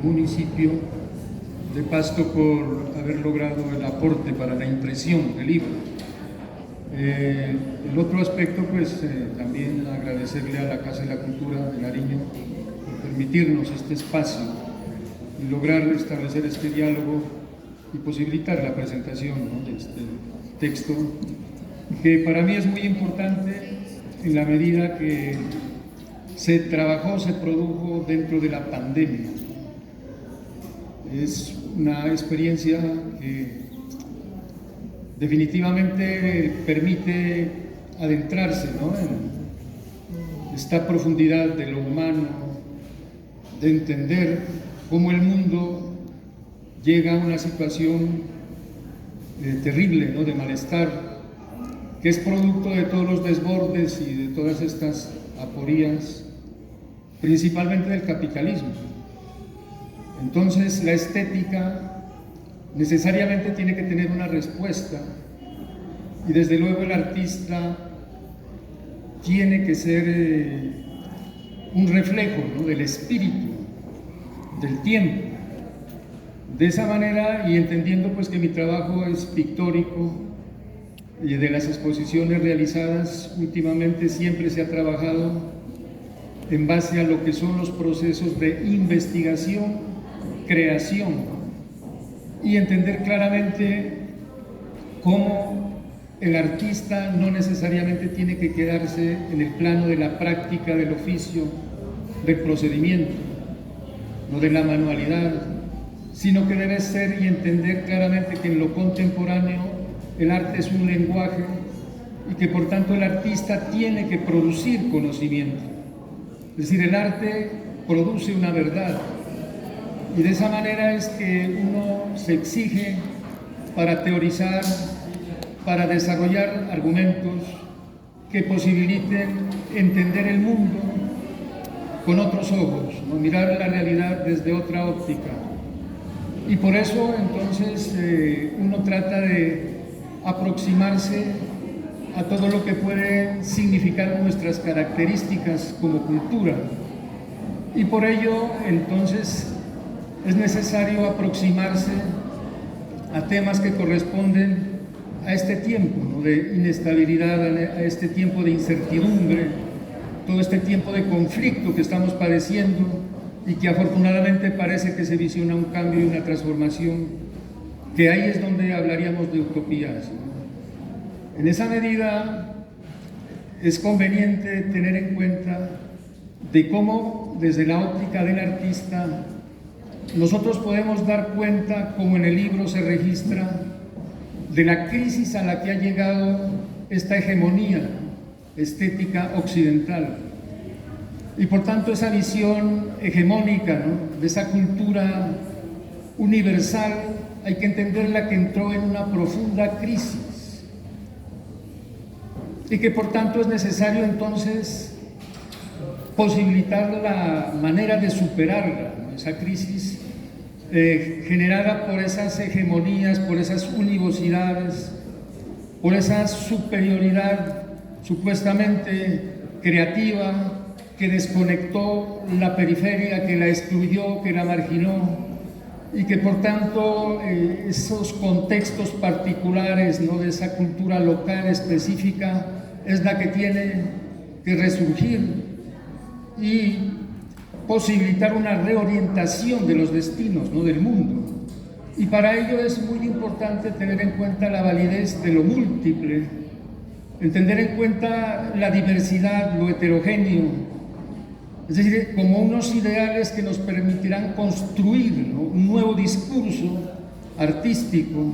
municipio de Pasto por haber logrado el aporte para la impresión del libro. El otro aspecto, pues también agradecerle a la Casa de la Cultura de Nariño por permitirnos este espacio y lograr establecer este diálogo y posibilitar la presentación, ¿no?, de este texto, que para mí es muy importante en la medida que se trabajó, se produjo dentro de la pandemia. Es una experiencia que definitivamente permite adentrarse, ¿no?, en esta profundidad de lo humano, de entender cómo el mundo llega a una situación terrible, ¿no?, de malestar, que es producto de todos los desbordes y de todas estas aporías, principalmente del capitalismo. Entonces, la estética necesariamente tiene que tener una respuesta, y desde luego el artista tiene que ser un reflejo, ¿no?, del espíritu, del tiempo. De esa manera, y entendiendo pues que mi trabajo es pictórico, y de las exposiciones realizadas últimamente siempre se ha trabajado en base a lo que son los procesos de investigación, creación, y entender claramente cómo el artista no necesariamente tiene que quedarse en el plano de la práctica del oficio, del procedimiento, no de la manualidad, sino que debe ser y entender claramente que en lo contemporáneo el arte es un lenguaje y que por tanto el artista tiene que producir conocimiento. Es decir, el arte produce una verdad, y de esa manera es que uno se exige para teorizar, para desarrollar argumentos que posibiliten entender el mundo con otros ojos, ¿no?, mirar la realidad desde otra óptica. Y por eso entonces uno trata de aproximarse a todo lo que puede significar nuestras características como cultura, y por ello entonces es necesario aproximarse a temas que corresponden a este tiempo, ¿no?, de inestabilidad, a este tiempo de incertidumbre, todo este tiempo de conflicto que estamos padeciendo y que afortunadamente parece que se visiona un cambio y una transformación, que ahí es donde hablaríamos de utopías, ¿no? En esa medida es conveniente tener en cuenta de cómo desde la óptica del artista nosotros podemos dar cuenta, como en el libro se registra, de la crisis a la que ha llegado esta hegemonía estética occidental, y por tanto esa visión hegemónica, ¿no?, de esa cultura universal, hay que entenderla que entró en una profunda crisis, y que por tanto es necesario entonces posibilitar la manera de superarla, ¿no?, esa crisis generada por esas hegemonías, por esas univocidades, por esa superioridad supuestamente creativa que desconectó la periferia, que la excluyó, que la marginó, y que por tanto esos contextos particulares, ¿no?, de esa cultura local específica es la que tiene que resurgir y posibilitar una reorientación de los destinos, ¿no?, del mundo. Y para ello es muy importante tener en cuenta la validez de lo múltiple, entender en cuenta la diversidad, lo heterogéneo, es decir, como unos ideales que nos permitirán construir, ¿no?, un nuevo discurso artístico,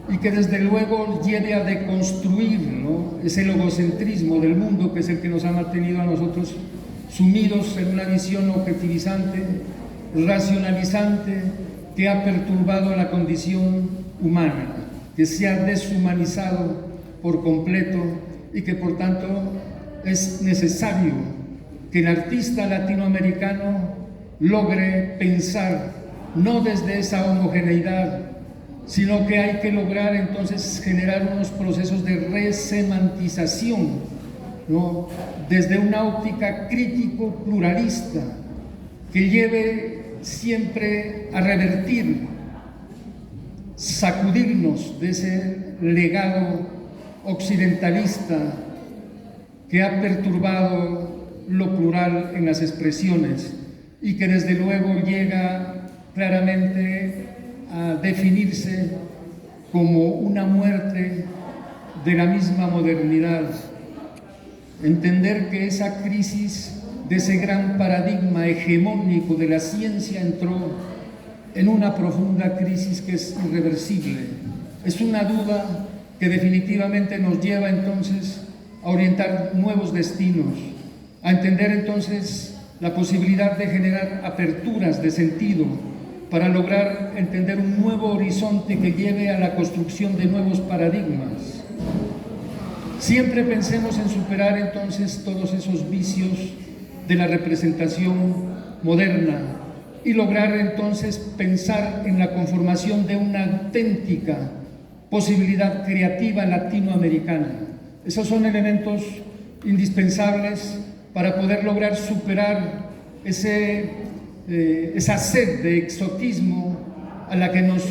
y que desde luego lleve a deconstruir, ¿no?, ese logocentrismo del mundo que es el que nos ha mantenido a nosotros sumidos en una visión objetivizante, racionalizante, que ha perturbado a la condición humana, que se ha deshumanizado por completo, y que por tanto es necesario que el artista latinoamericano logre pensar no desde esa homogeneidad, sino que hay que lograr entonces generar unos procesos de resemantización, ¿no?, desde una óptica crítico-pluralista que lleve siempre a revertir, sacudirnos de ese legado occidentalista que ha perturbado lo plural en las expresiones y que desde luego llega claramente a definirse como una muerte de la misma modernidad. Entender que esa crisis de ese gran paradigma hegemónico de la ciencia entró en una profunda crisis que es irreversible. Es una duda que definitivamente nos lleva entonces a orientar nuevos destinos, a entender entonces la posibilidad de generar aperturas de sentido para lograr entender un nuevo horizonte que lleve a la construcción de nuevos paradigmas. Siempre pensemos en superar entonces todos esos vicios de la representación moderna y lograr entonces pensar en la conformación de una auténtica posibilidad creativa latinoamericana. Esos son elementos indispensables para poder lograr superar esa sed de exotismo a la que nos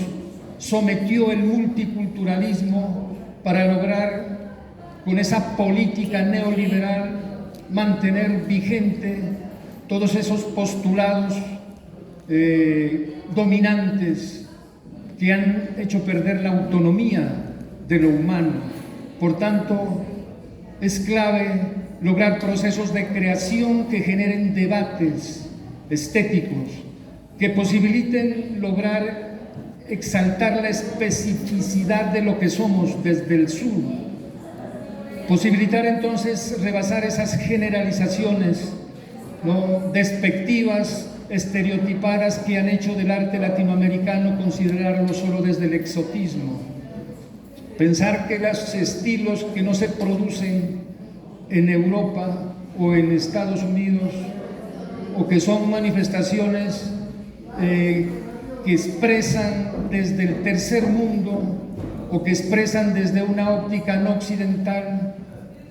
sometió el multiculturalismo, para lograr con esa política neoliberal mantener vigente todos esos postulados dominantes que han hecho perder la autonomía de lo humano. Por tanto, es clave lograr procesos de creación que generen debates estéticos, que posibiliten lograr exaltar la especificidad de lo que somos desde el sur, posibilitar entonces rebasar esas generalizaciones, ¿no?, despectivas, estereotipadas, que han hecho del arte latinoamericano considerarlo solo desde el exotismo. Pensar que los estilos que no se producen en Europa o en Estados Unidos, o que son manifestaciones que expresan desde el tercer mundo, o que expresan desde una óptica no occidental,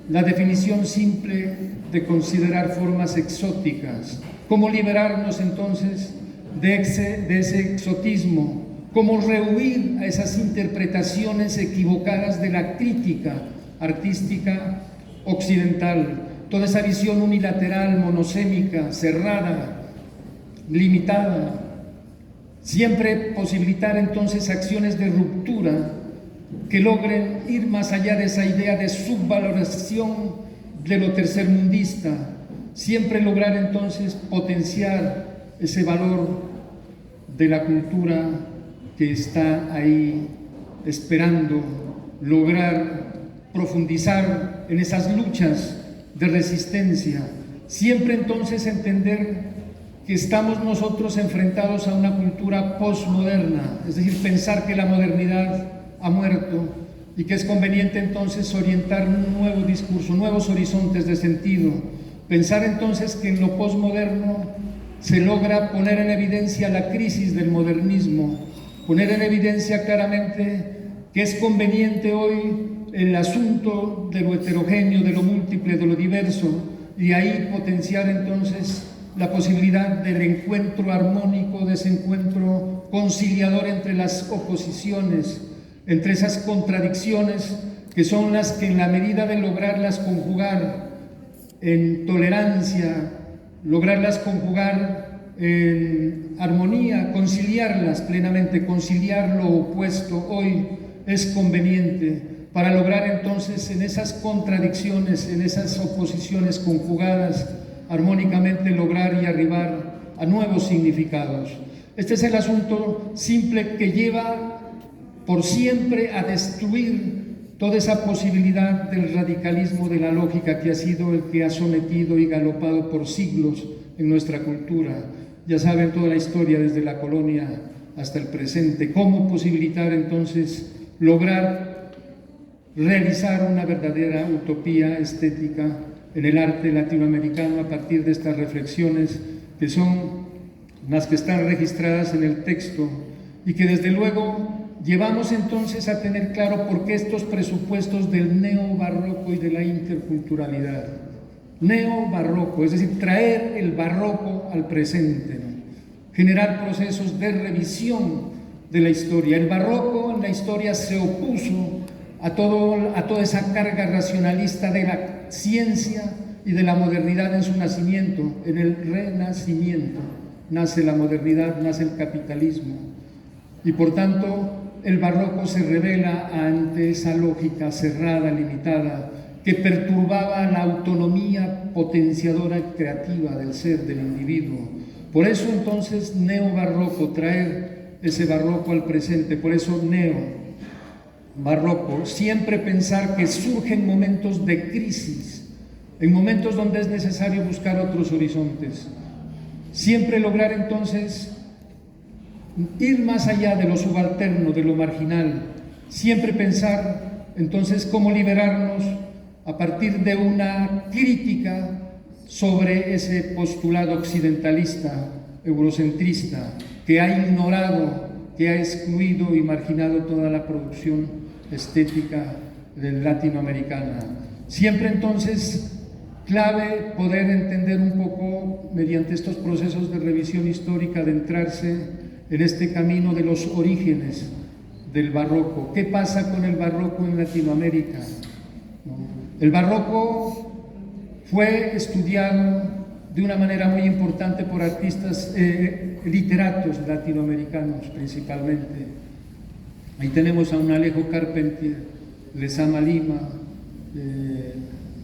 la definición simple de considerar formas exóticas. ¿Cómo liberarnos entonces de ese exotismo? ¿Cómo rehuir a esas interpretaciones equivocadas de la crítica artística occidental? Toda esa visión unilateral, monosémica, cerrada, limitada. Siempre posibilitar entonces acciones de ruptura que logren ir más allá de esa idea de subvaloración de lo tercermundista. Siempre lograr entonces potenciar ese valor de la cultura que está ahí esperando, lograr profundizar en esas luchas de resistencia. Siempre entonces entender que estamos nosotros enfrentados a una cultura postmoderna, es decir, pensar que la modernidad ha muerto y que es conveniente entonces orientar un nuevo discurso, nuevos horizontes de sentido. Pensar entonces que en lo postmoderno se logra poner en evidencia la crisis del modernismo, poner en evidencia claramente que es conveniente hoy el asunto de lo heterogéneo, de lo múltiple, de lo diverso, y ahí potenciar entonces la posibilidad del encuentro armónico, de ese encuentro conciliador entre las oposiciones, entre esas contradicciones que son las que, en la medida de lograrlas conjugar en tolerancia, lograrlas conjugar en armonía, conciliarlas plenamente, conciliar lo opuesto, hoy es conveniente para lograr entonces en esas contradicciones, en esas oposiciones conjugadas armónicamente, lograr y arribar a nuevos significados. Este es el asunto simple que lleva por siempre a destruir toda esa posibilidad del radicalismo de la lógica que ha sido el que ha sometido y galopado por siglos en nuestra cultura. Ya saben toda la historia desde la colonia hasta el presente. ¿Cómo posibilitar entonces lograr realizar una verdadera utopía estética en el arte latinoamericano a partir de estas reflexiones que son las que están registradas en el texto y que desde luego llevamos entonces a tener claro por qué estos presupuestos del neobarroco y de la interculturalidad? Neobarroco, es decir, traer el barroco al presente, ¿no? generar procesos de revisión de la historia. El barroco en la historia se opuso a toda esa carga racionalista de la ciencia y de la modernidad en su nacimiento. En el Renacimiento nace la modernidad, nace el capitalismo, y por tanto el barroco se revela ante esa lógica cerrada, limitada, que perturbaba la autonomía potenciadora y creativa del ser, del individuo. Por eso entonces neobarroco, traer ese barroco al presente, por eso neobarroco, siempre pensar que surgen momentos de crisis, en momentos donde es necesario buscar otros horizontes, siempre lograr entonces ir más allá de lo subalterno, de lo marginal, siempre pensar entonces cómo liberarnos a partir de una crítica sobre ese postulado occidentalista, eurocentrista, que ha ignorado, que ha excluido y marginado toda la producción estética latinoamericana. Siempre entonces clave poder entender un poco, mediante estos procesos de revisión histórica, adentrarse en este camino de los orígenes del barroco. ¿Qué pasa con el barroco en Latinoamérica? El barroco fue estudiado de una manera muy importante por artistas, literatos latinoamericanos principalmente. Ahí tenemos a un Alejo Carpentier, Lezama Lima,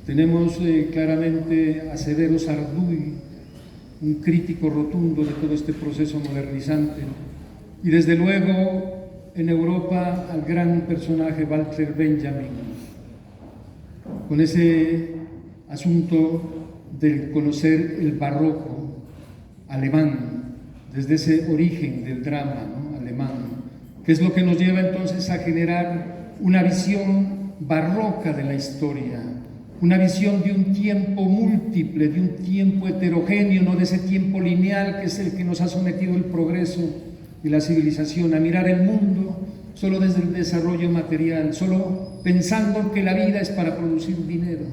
tenemos claramente a Severo Sarduy, un crítico rotundo de todo este proceso modernizante, y desde luego en Europa al gran personaje Walter Benjamin, con ese asunto de conocer el barroco alemán, desde ese origen del drama, ¿no?, alemán, que es lo que nos lleva entonces a generar una visión barroca de la historia, una visión de un tiempo múltiple, de un tiempo heterogéneo, no de ese tiempo lineal que es el que nos ha sometido el progreso y la civilización, a mirar el mundo solo desde el desarrollo material, solo pensando que la vida es para producir dinero,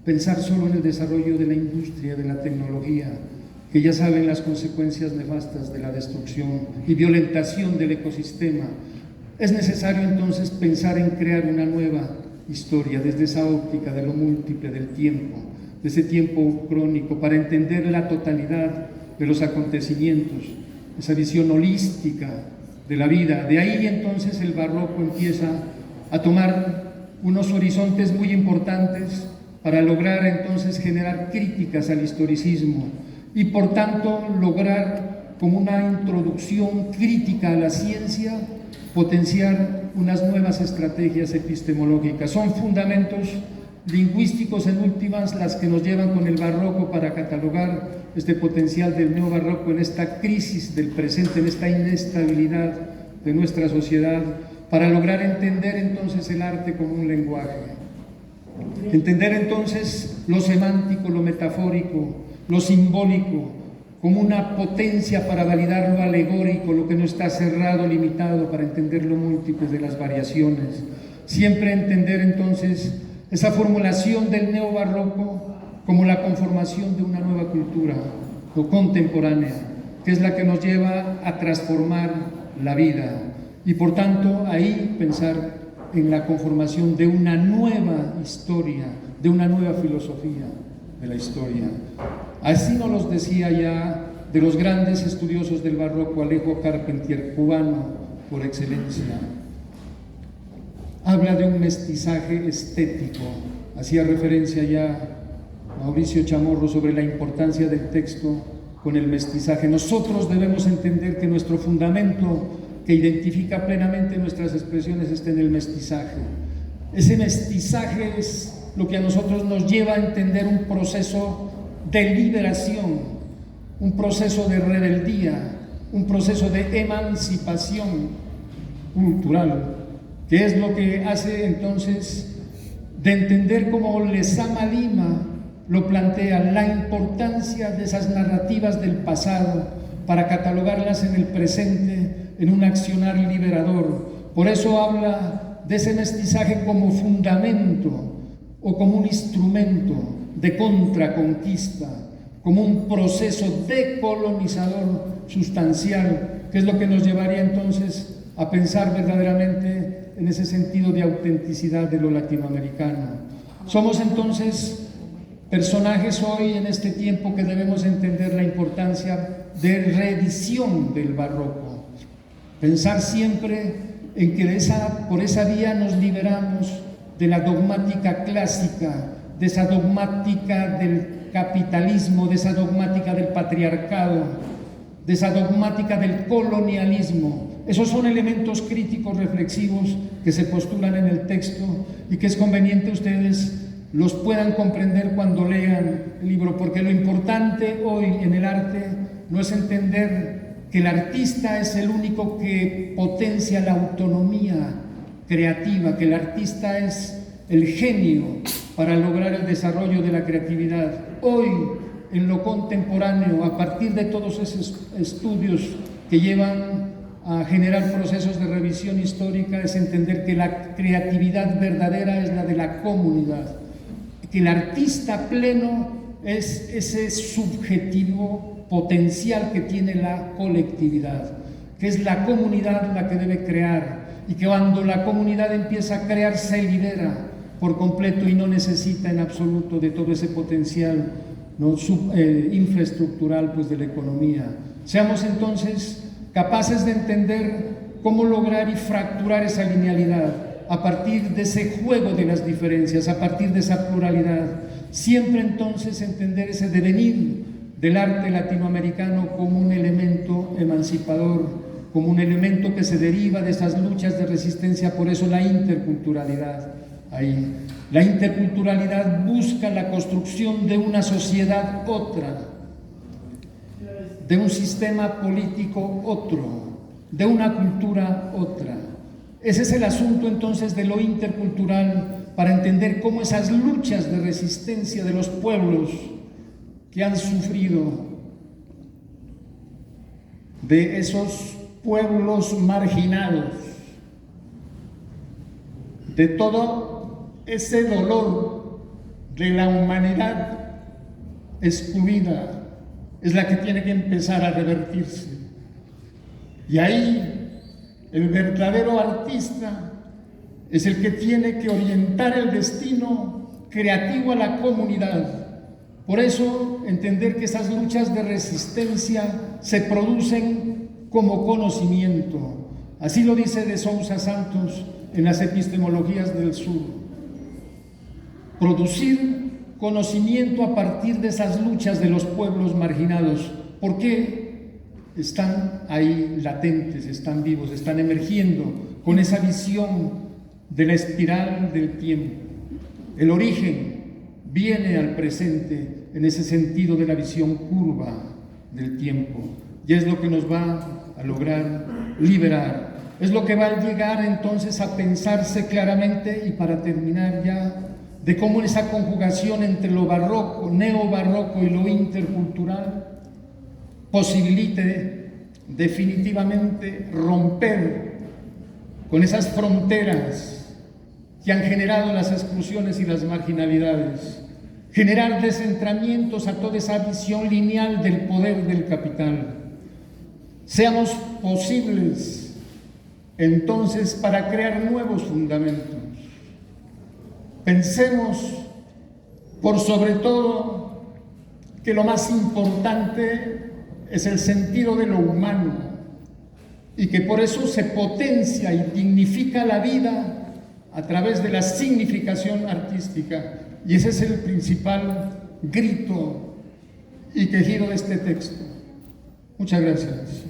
pensar solo en el desarrollo de la industria, de la tecnología, que ya saben las consecuencias nefastas de la destrucción y violentación del ecosistema. Es necesario entonces pensar en crear una nueva historia desde esa óptica de lo múltiple del tiempo, de ese tiempo crónico, para entender la totalidad de los acontecimientos, esa visión holística de la vida. De ahí entonces el barroco empieza a tomar unos horizontes muy importantes para lograr entonces generar críticas al historicismo y por tanto lograr, como una introducción crítica a la ciencia, potenciar unas nuevas estrategias epistemológicas. Son fundamentos lingüísticos en últimas las que nos llevan con el barroco para catalogar este potencial del neobarroco en esta crisis del presente, en esta inestabilidad de nuestra sociedad, para lograr entender entonces el arte como un lenguaje, entender entonces lo semántico, lo metafórico, lo simbólico, como una potencia para validar lo alegórico, lo que no está cerrado, limitado, para entender lo múltiple de las variaciones. Siempre entender entonces esa formulación del neobarroco como la conformación de una nueva cultura, o contemporánea, que es la que nos lleva a transformar la vida. Y por tanto, ahí pensar en la conformación de una nueva historia, de una nueva filosofía de la historia. Así nos los decía ya de los grandes estudiosos del barroco, Alejo Carpentier, cubano por excelencia. Habla de un mestizaje estético. Hacía referencia ya Mauricio Chamorro sobre la importancia del texto con el mestizaje. Nosotros debemos entender que nuestro fundamento que identifica plenamente nuestras expresiones está en el mestizaje. Ese mestizaje es lo que a nosotros nos lleva a entender un proceso de liberación, un proceso de rebeldía, un proceso de emancipación cultural, que es lo que hace entonces de entender como Lezama Lima lo plantea, la importancia de esas narrativas del pasado para catalogarlas en el presente en un accionar liberador. Por eso habla de ese mestizaje como fundamento o como un instrumento de contraconquista, como un proceso decolonizador sustancial, que es lo que nos llevaría entonces a pensar verdaderamente en ese sentido de autenticidad de lo latinoamericano. Somos entonces personajes hoy en este tiempo que debemos entender la importancia de reedición del barroco, pensar siempre en que por esa vía nos liberamos de la dogmática clásica, de esa dogmática del capitalismo, de esa dogmática del patriarcado, de esa dogmática del colonialismo. Esos son elementos críticos reflexivos que se postulan en el texto y que es conveniente ustedes los puedan comprender cuando lean el libro, porque lo importante hoy en el arte no es entender que el artista es el único que potencia la autonomía creativa, que el artista es el genio para lograr el desarrollo de la creatividad. Hoy, en lo contemporáneo, a partir de todos esos estudios que llevan a generar procesos de revisión histórica, es entender que la creatividad verdadera es la de la comunidad, que el artista pleno es ese subjetivo potencial que tiene la colectividad, que es la comunidad la que debe crear, y que cuando la comunidad empieza a crear se libera por completo y no necesita en absoluto de todo ese potencial, ¿no?, infraestructural, pues, de la economía. Seamos entonces capaces de entender cómo lograr y fracturar esa linealidad a partir de ese juego de las diferencias, a partir de esa pluralidad. Siempre entonces entender ese devenir del arte latinoamericano como un elemento emancipador, como un elemento que se deriva de esas luchas de resistencia. Por eso la interculturalidad ahí. La interculturalidad busca la construcción de una sociedad otra, de un sistema político otro, de una cultura otra. Ese es el asunto entonces de lo intercultural, para entender cómo esas luchas de resistencia de los pueblos que han sufrido, de esos pueblos marginados, de todo ese dolor de la humanidad excluida, es la que tiene que empezar a revertirse. Y ahí el verdadero artista es el que tiene que orientar el destino creativo a la comunidad. Por eso, entender que esas luchas de resistencia se producen como conocimiento. Así lo dice de Sousa Santos en las epistemologías del sur. Producir conocimiento a partir de esas luchas de los pueblos marginados. ¿Por qué? Están ahí latentes, están vivos, están emergiendo con esa visión de la espiral del tiempo. El origen viene al presente en ese sentido de la visión curva del tiempo, y es lo que nos va a lograr liberar, es lo que va a llegar entonces a pensarse claramente. Y para terminar ya, de cómo esa conjugación entre lo barroco, neobarroco y lo intercultural posibilite definitivamente romper con esas fronteras que han generado las exclusiones y las marginalidades, generar descentramientos a toda esa visión lineal del poder del capital. Seamos posibles entonces para crear nuevos fundamentos. Pensemos, por sobre todo, que lo más importante es el sentido de lo humano, y que por eso se potencia y dignifica la vida a través de la significación artística. Y ese es el principal grito y quejido de este texto. Muchas gracias.